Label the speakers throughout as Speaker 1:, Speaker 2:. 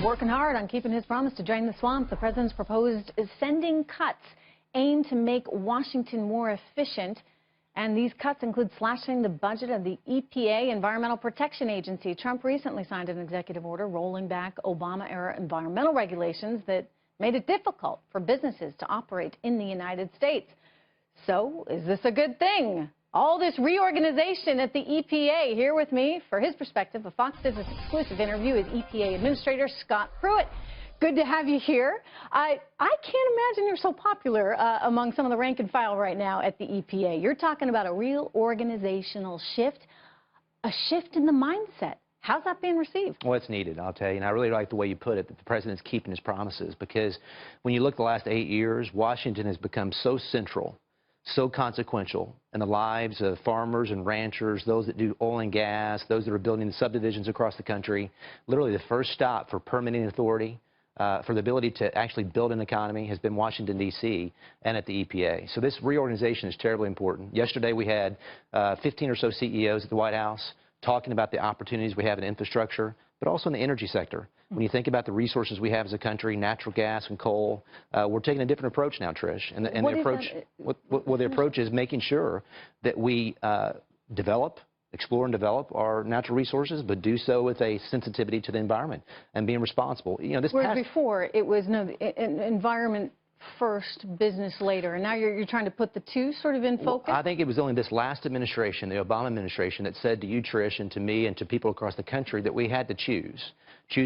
Speaker 1: Working hard on keeping his promise to drain the swamp, the president's proposed sending cuts aim to make Washington more efficient. And these cuts include slashing the budget of the EPA, Environmental Protection Agency. Trump recently signed an executive order rolling back Obama-era environmental regulations that made it difficult for businesses to operate in the United States. So, is this a good thing? All this reorganization at the EPA. Here with me for his perspective, a Fox Business exclusive interview, is EPA Administrator Scott Pruitt. Good to have you here. I can't imagine you're so popular among some of the rank and file right now at the EPA. You're talking about a real organizational shift, a shift in the mindset. How's that being received?
Speaker 2: Well, it's needed, I'll tell you. And I really like the way you put it, that the president's keeping his promises, because when you look the last 8 years, Washington has become so central, so consequential in the lives of farmers and ranchers, those that do oil and gas, those that are building the subdivisions across the country. Literally the first stop for permitting authority, for the ability to actually build an economy has been Washington, D.C. and at the EPA. So this reorganization is terribly important. Yesterday we had 15 or so CEOs at the White House talking about the opportunities we have in infrastructure, but also in the energy sector. When you think about the resources we have as a country, natural gas and coal, we're taking a different approach now, Trish. And the approach is making sure that we explore and develop our natural resources, but do so with a sensitivity to the environment and being responsible. You know,
Speaker 1: whereas before it was environment first, business later, and now you're trying to put the two sort of in focus?
Speaker 2: Well, I think it was only this last administration, the Obama administration, that said to you, Trish, and to me and to people across the country that we had to choose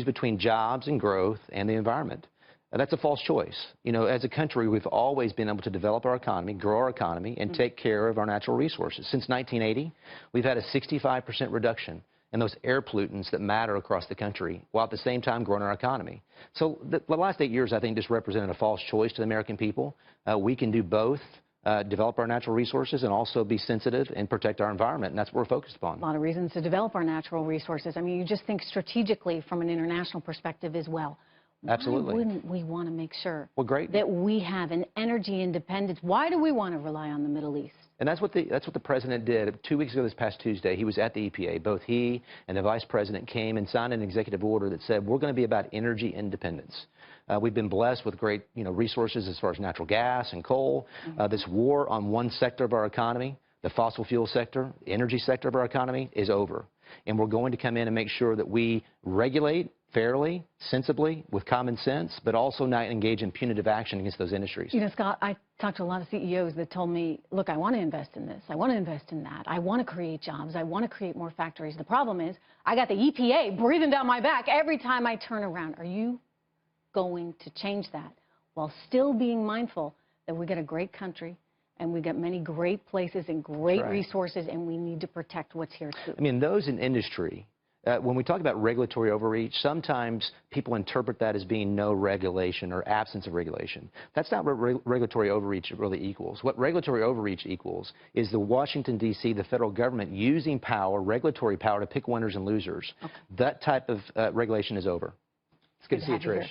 Speaker 2: between jobs and growth and the environment. That's a false choice. You know, as a country, we've always been able to develop our economy, grow our economy, and take care of our natural resources. Since 1980, we've had a 65% reduction in those air pollutants that matter across the country, while at the same time growing our economy. So the last 8 years, I think, just represented a false choice to the American people. We can do both, develop our natural resources and also be sensitive and protect our environment, and that's what we're focused upon.
Speaker 1: A lot of reasons to develop our natural resources. I mean, you just think strategically from an international perspective as well.
Speaker 2: Absolutely.
Speaker 1: Why wouldn't we want to make sure
Speaker 2: great.
Speaker 1: that we have an energy independence? Why do we want to rely on the Middle East?
Speaker 2: And that's what the president did. 2 weeks ago this past Tuesday, he was at the EPA. Both he and the vice president came and signed an executive order that said we're going to be about energy independence. We've been blessed with great resources as far as natural gas and coal. This war on one sector of our economy, the fossil fuel sector, the energy sector of our economy, is over. And we're going to come in and make sure that we regulate fairly, sensibly, with common sense, but also not engage in punitive action against those industries. You
Speaker 1: know, Scott, I talked to a lot of CEOs that told me, look, I want to invest in this, I want to invest in that, I want to create jobs, I want to create more factories. The problem is, I got the EPA breathing down my back every time I turn around. Are you going to change that while still being mindful that we got a great country and we got many great places and great resources, and we need to protect what's here too? I
Speaker 2: mean, those in industry, when we talk about regulatory overreach, sometimes people interpret that as being no regulation or absence of regulation. That's not what regulatory overreach really equals. What regulatory overreach equals is the Washington, D.C., the federal government using power, regulatory power, to pick winners and losers. That type of regulation is over. It's good to see you, Trish.